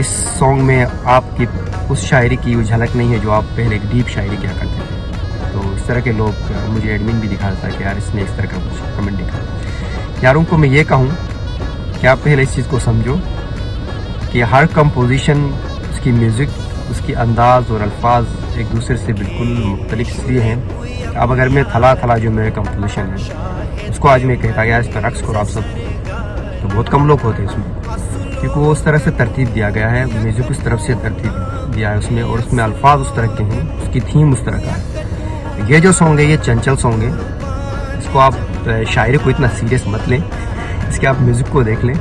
اس song میں آپ کی اس شاعری کی وہ جھلک نہیں ہے جو آپ پہلے ایک ڈیپ شاعری کیا کرتے تھے. تو اس طرح کے لوگ مجھے ایڈمن بھی دکھاتا ہے کہ یار اس نے اس طرح کا کچھ کمنٹ دکھا. یاروں کو میں یہ کہوں کہ آپ پہلے اس چیز کو سمجھو کہ ہر کمپوزیشن، اس کی میوزک، اس کی انداز اور الفاظ ایک دوسرے سے بالکل مختلف اس لیے ہیں. اب اگر میں تھلا جو میرے کمپوزیشن ہے اس کو آج میں کہتا یار اس کا رقص کرو آپ سب، تو بہت کم لوگ ہوتے ہیں اس میں، کیونکہ وہ اس طرح سے ترتیب دیا گیا ہے، میوزک اس طرف سے ترتیب دیا ہے اس میں، اور اس میں الفاظ اس طرح کے ہیں، اس کی تھیم اس طرح کا ہے. یہ جو سانگ ہے یہ چنچل سانگ ہے. اس کو آپ شاعری کو اتنا سیریس مت لیں، اس کے آپ میوزک کو دیکھ لیں.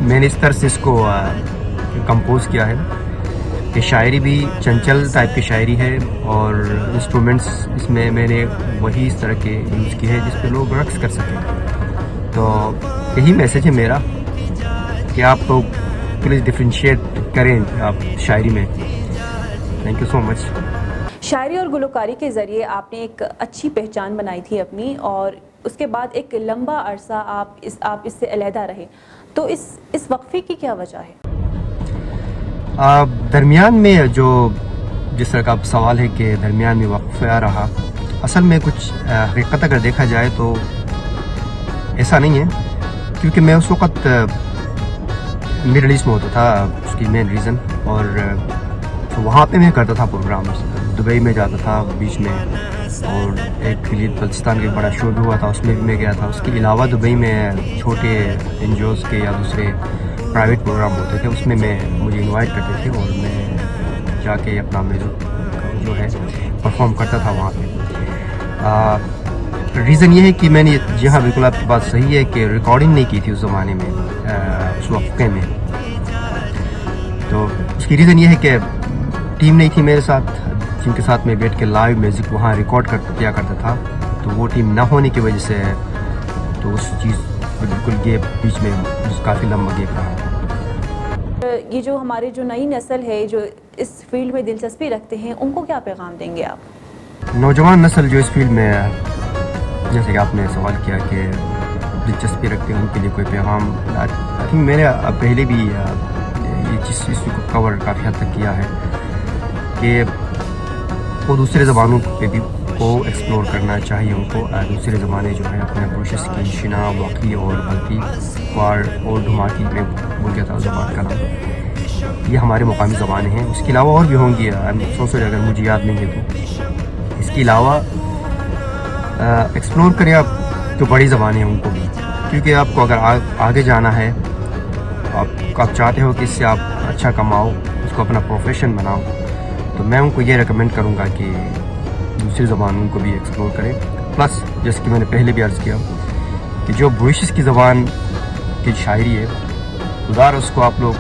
میں نے اس طرح سے اس کو کمپوز کیا ہے کہ شاعری بھی چنچل ٹائپ کی شاعری ہے، اور انسٹرومنٹس اس میں نے وہی اس طرح کے یوز کی ہے جس پہ لوگ رقص کر سکیں. تو یہی میسیج ہے میرا کہ آپ کو پلیز ڈفرینشیٹ کریں آپ شاعری میں. تھینک یو سو مچ. شاعری اور گلوکاری کے ذریعے آپ نے ایک اچھی پہچان بنائی تھی اپنی، اور اس کے بعد ایک لمبا عرصہ آپ اس سے علیحدہ رہے، تو اس وقفے کی کیا وجہ ہے؟ درمیان میں جو جس طرح کا آپ سوال ہے کہ درمیان میں وقفہ رہا، اصل میں کچھ حقیقت اگر دیکھا جائے تو ایسا نہیں ہے، کیونکہ میں اس وقت مڈل ایسٹ میں ہوتا تھا. اس کی مین ریزن، اور وہاں پہ میں کرتا تھا پروگرامز. دبئی میں جاتا تھا بیچ میں، اور ایک گلگت بلتستان کا بڑا شو بھی ہوا تھا، اس میں بھی میں گیا تھا. اس کے علاوہ دبئی میں چھوٹے این جی اوز کے یا دوسرے پرائیویٹ پروگرام ہوتے تھے، اس میں مجھے انوائٹ کرتے تھے، اور میں جا کے اپنا میوزک جو ہے پرفارم کرتا تھا وہاں پہ. ریزن یہ ہے کہ میں نے، جی ہاں بالکل آپ کی بات صحیح ہے کہ ریکارڈنگ نہیں کی تھی اس زمانے میں، اس وقفے میں. تو اس کی ریزن یہ ہے کہ ٹیم نہیں تھی میرے ساتھ جن کے ساتھ میں بیٹھ کے لائیو میوزک وہاں ریکارڈ کیا کرتا تھا. تو وہ ٹیم نہ ہونے کی وجہ سے تو اس چیز بالکل گیپ بیچ میں کافی لمبا گیپ رہا. یہ جو ہماری جو نئی نسل ہے جو اس فیلڈ میں دلچسپی رکھتے ہیں، ان کو کیا پیغام دیں گے آپ؟ نوجوان نسل جو اس فیلڈ میں، جیسے کہ آپ نے سوال کیا کہ دلچسپی رکھتے ہیں، ان کے لیے کوئی پیغام، آئی تھنک میں نے پہلے بھی یہ چیز اس کو کور کافی حد تک کیا ہے کہ وہ دوسرے زبانوں پہ بھی کو ایکسپلور کرنا چاہیے ان کو. دوسرے زبانیں جو ہیں اپنے بروشس کی، شنا، واقعی اور بلتی، وار اور دھماکی، میں بھول گیا تھا زبان کا نام، یہ ہمارے مقامی زبانیں ہیں. اس کے علاوہ اور بھی ہوں گی، سوچ اگر مجھے یاد نہیں ہے تو. اس کے علاوہ ایکسپلور کریں آپ جو بڑی زبانیں ہیں ان کو بھی، کیونکہ آپ کو اگر آگے جانا ہے، آپ چاہتے ہو کہ اس سے آپ اچھا کماؤ، اس کو اپنا پروفیشن بناؤ، تو میں ان کو یہ ریکمینڈ کروں گا کہ دوسری زبانوں کو بھی ایکسپلور کریں. پلس جیسے کہ میں نے پہلے بھی عرض کیا کہ جو بروشس کی زبان کی شاعری ہے، خدا اس کو آپ لوگ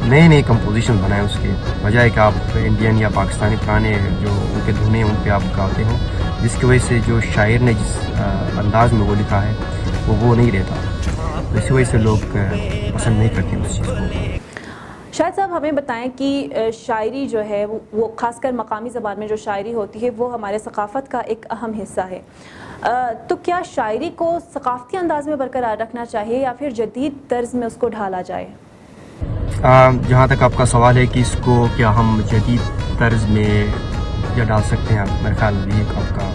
نئے کمپوزیشن بنائیں، اس کے بجائے کہ آپ انڈین یا پاکستانی پرانے جو ان کے دھنے ان پہ آپ گاتے ہوں، جس کی وجہ سے جو شاعر نے جس انداز میں وہ لکھا ہے وہ نہیں رہتا. تو اسی وجہ سے لوگ پسند نہیں کرتے اس چیز کو. شاہد صاحب ہمیں بتائیں کہ شاعری جو ہے وہ خاص کر مقامی زبان میں جو شاعری ہوتی ہے وہ ہمارے ثقافت کا ایک اہم حصہ ہے، تو کیا شاعری کو ثقافتی انداز میں برقرار رکھنا چاہیے یا پھر جدید طرز میں اس کو ڈھالا جائے؟ جہاں تک آپ کا سوال ہے کہ اس کو کیا ہم جدید طرز میں یا ڈال سکتے ہیں، میرے خیال یہ آپ کا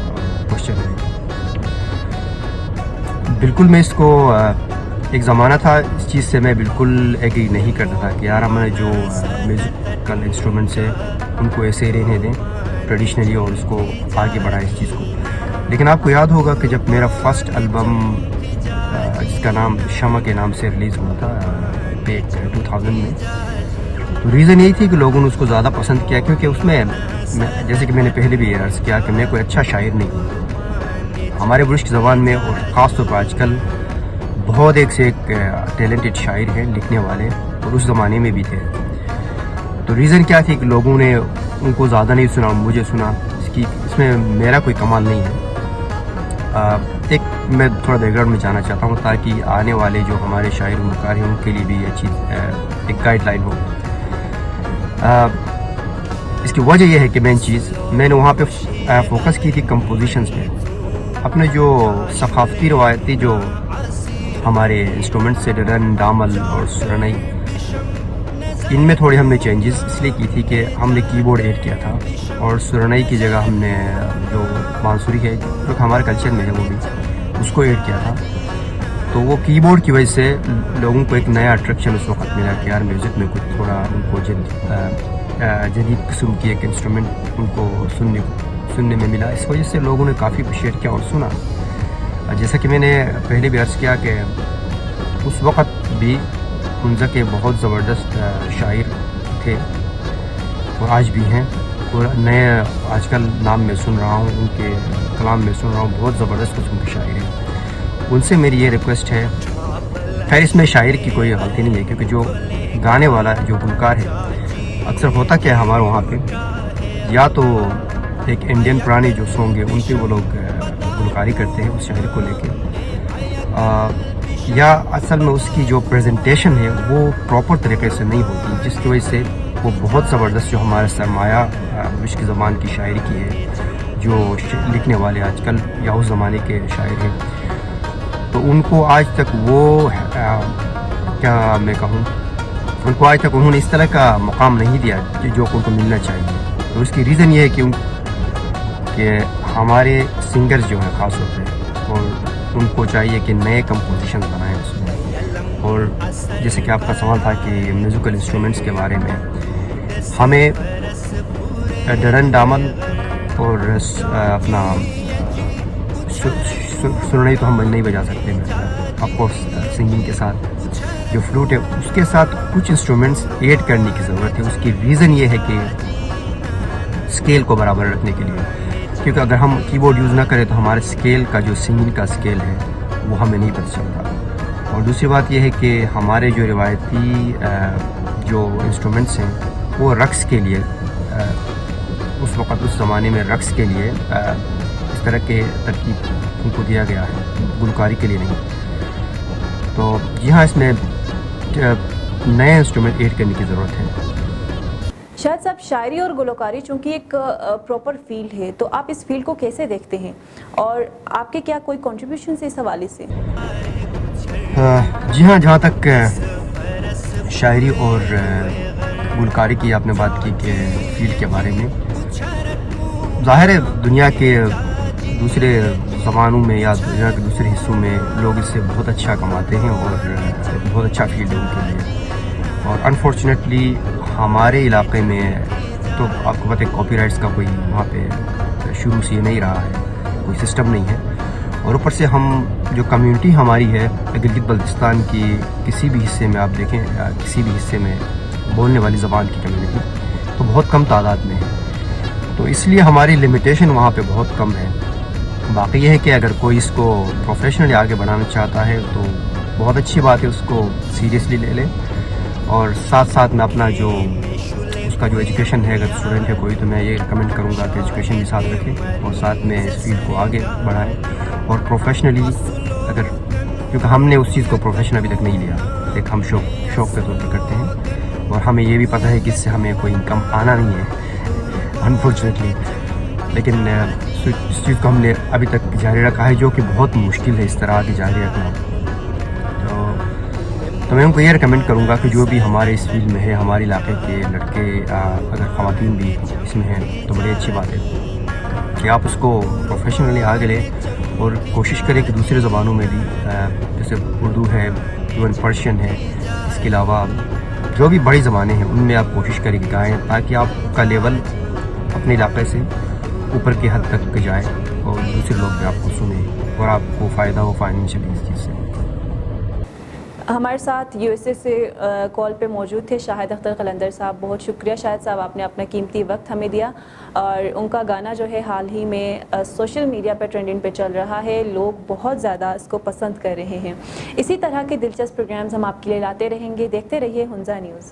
کوشچن ہے. بالکل میں اس کو، ایک زمانہ تھا اس چیز سے میں بالکل ایگری نہیں کرتا تھا کہ یار ہمارے جو میوزیکل انسٹرومنٹس ہیں ان کو ایسے رہنے دیں ٹریڈیشنلی، اور اس کو آگے بڑھائیں اس چیز کو. لیکن آپ کو یاد ہوگا کہ جب میرا فرسٹ البم جس کا نام شمع کے نام سے ریلیز ہوا تھا 2000 میں، تو ریزن یہی تھی کہ لوگوں نے اس کو زیادہ پسند کیا، کیونکہ اس میں جیسے کہ میں نے پہلے بھی عرض کیا کہ میں کوئی اچھا شاعر نہیں ہوں. ہمارے برش کی زبان میں، اور خاص طور پر آج کل بہت ایک سے ایک ٹیلنٹڈ شاعر ہیں لکھنے والے، اور اس زمانے میں بھی تھے. تو ریزن کیا تھی کہ لوگوں نے ان کو زیادہ نہیں سنا، مجھے سنا. اس میں میرا کوئی کمال نہیں ہے. ایک میں تھوڑا بیک گراؤنڈ میں جانا چاہتا ہوں تاکہ آنے والے جو ہمارے شاعر و مکار ہیں ان کے لیے بھی یہ چیز ایک گائیڈ لائن ہو. اس کی وجہ یہ ہے کہ مین چیز میں نے وہاں پہ فوکس کی تھی کمپوزیشنز پہ. اپنے جو ثقافتی روایتی جو ہمارے انسٹرومنٹ سے ڈرن، ڈامل اور سرنائی، ان میں تھوڑی ہم نے چینجز اس لیے کی تھی کہ ہم نے کی بورڈ ایڈ کیا تھا اور سرنائی کی جگہ ہم نے جو بانسری ہے جو کہ ہمارے کلچر میں ہے وہ بھی اس کو ایڈ کیا تھا. تو وہ کی بورڈ کی وجہ سے لوگوں کو ایک نیا اٹریکشن اس وقت ملا کہ یار میوزک میں کچھ تھوڑا ان کو جدید قسم کی ایک انسٹرومنٹ ان کو سننے میں ملا. اس وجہ سے لوگوں نے کافی اپریشیٹ کیا اور سنا. جیسا کہ میں نے پہلے بھی عرض کیا کہ اس وقت بھی حنزہ کے بہت زبردست شاعر تھے اور آج بھی ہیں, اور نئے آج کل نام میں سن رہا ہوں, ان کے کلام میں سن رہا ہوں, بہت زبردست قسم کے شاعر ہیں. ان سے میری یہ ریکویسٹ ہے, خیر اس میں شاعر کی کوئی غلطی نہیں ہے کیونکہ جو گانے والا جو گلوکار ہے, اکثر ہوتا کیا ہے ہمارے وہاں پہ, یا تو ایک انڈین پرانے جو سانگ ہے ان پہ وہ لوگ گلوکاری کرتے ہیں اس شاعر کو لے کے, یا اصل میں اس کی جو پریزنٹیشن ہے وہ پراپر طریقے سے نہیں ہوتی, جس کی وجہ سے وہ بہت زبردست جو ہمارا سرمایہ عشق کی زبان کی شاعری کی ہے, جو لکھنے والے آج کل یا اس زمانے کے شاعر ہیں, تو ان کو آج تک وہ کیا میں کہوں, ان کو آج تک انہوں نے اس طرح کا مقام نہیں دیا جو ان کو ملنا چاہیے. تو اس کی ریزن یہ ہے کہ ہمارے سنگرز جو ہیں خاص طور پہ, اور ان کو چاہیے کہ نئے کمپوزیشن بنائیں اس میں. اور جیسے کہ آپ کا سوال تھا کہ میوزیکل انسٹرومنٹس کے بارے میں, ہمیں ڈرن ڈامن اور اپنا سرنائی تو ہم نہیں بجا سکتے, آف کورس سنگنگ کے ساتھ جو فلوٹ ہے اس کے ساتھ کچھ انسٹرومنٹس ایڈ کرنے کی ضرورت ہے. اس کی ریزن یہ ہے کہ اسکیل کو برابر رکھنے کے لیے, کیونکہ اگر ہم کی بورڈ یوز نہ کریں تو ہمارے اسکیل کا جو سنگنگ کا اسکیل ہے وہ ہمیں نہیں پتہ چلتا. اور دوسری بات یہ ہے کہ ہمارے جو روایتی جو انسٹرومنٹس ہیں وہ رقص کے لیے, اس وقت اس زمانے میں رقص کے لیے اس طرح کے ترکیب ان کو دیا گیا ہے, گلوکاری کے لیے نہیں. تو یہاں اس میں نئے انسٹرومنٹ ایڈ کرنے کی ضرورت ہے. شاہد صاحب, شاعری اور گلوکاری چونکہ ایک پراپر فیلڈ ہے, تو آپ اس فیلڈ کو کیسے دیکھتے ہیں اور آپ کے کیا کوئی کنٹریبیوشن ہے اس حوالے سے؟ جی ہاں, جہاں تک شاعری اور گلوکاری کی آپ نے بات کی کہ فیلڈ کے بارے میں, ظاہر ہے دنیا کے دوسرے زبانوں میں یا دنیا کے دوسرے حصوں میں لوگ اس سے بہت اچھا کماتے ہیں اور بہت اچھا فیلڈ ہے ان کے لیے. اور انفارچونیٹلی ہمارے علاقے میں تو آپ کو پتہ ہے کاپی رائٹس کا کوئی وہاں پہ شروع سے نہیں رہا ہے, کوئی سسٹم نہیں ہے. اور اوپر سے ہم جو کمیونٹی ہماری ہے گلگت بلتستان کی کسی بھی حصے میں آپ دیکھیں, کسی بھی حصے میں بولنے والی زبان کی کمیونٹی تو بہت کم تعداد میں ہے, تو اس لیے ہماری لمیٹیشن وہاں پہ بہت کم ہے. باقی یہ ہے کہ اگر کوئی اس کو پروفیشنلی آگے بڑھانا چاہتا ہے تو بہت اچھی بات ہے, اس کو سیریسلی لے لے, اور ساتھ ساتھ میں اپنا جو اس کا جو ایجوکیشن ہے, اگر اسٹوڈنٹ ہے کوئی, تو میں یہ ریکمینڈ کروں گا کہ ایجوکیشن بھی ساتھ رکھیں اور ساتھ میں اس فیلڈ کو آگے بڑھائیں. اور پروفیشنلی اگر, کیونکہ ہم نے اس چیز کو پروفیشن ابھی تک نہیں لیا, ایک ہم شوق کے طور پہ کرتے ہیں, اور ہمیں یہ بھی پتہ ہے کہ اس سے ہمیں کوئی انکم آنا نہیں ہے انفارچونیٹلی, لیکن اس چیز کو ہم نے ابھی تک جاری رکھا ہے, جو کہ بہت مشکل ہے اس طرح آگے جاری رکھنا. تو میں ان کو یہ ریکمینڈ کروں گا کہ جو بھی ہمارے اس فیلڈ میں ہے, ہمارے علاقے کے لڑکے اگر خواتین بھی اس میں ہیں تو بڑی اچھی بات ہے کہ آپ اس کو پروفیشنلی آگے لیں, اور کوشش کریں کہ دوسرے زبانوں میں بھی, جیسے اردو ہے, ایون پرشین ہے, اس کے علاوہ جو بھی بڑی زبانیں ہیں ان میں آپ کوشش کریں کہ گائیں, تاکہ آپ کا لیول اپنے علاقے سے اوپر کی حد تک جائے اور دوسرے لوگ بھی آپ کو سنیں اور آپ کو فائدہ ہو فائنینشلی اس چیز سے. ہمارے ساتھ یو ایس اے سے کال پہ موجود تھے شاہد اختر قلندر صاحب. بہت شکریہ شاہد صاحب, آپ نے اپنا قیمتی وقت ہمیں دیا, اور ان کا گانا جو ہے حال ہی میں سوشل میڈیا پہ ٹرینڈنگ پہ چل رہا ہے, لوگ بہت زیادہ اس کو پسند کر رہے ہیں. اسی طرح کے دلچسپ پروگرامز ہم آپ کے لیے لاتے رہیں گے. دیکھتے رہیے حنزہ نیوز.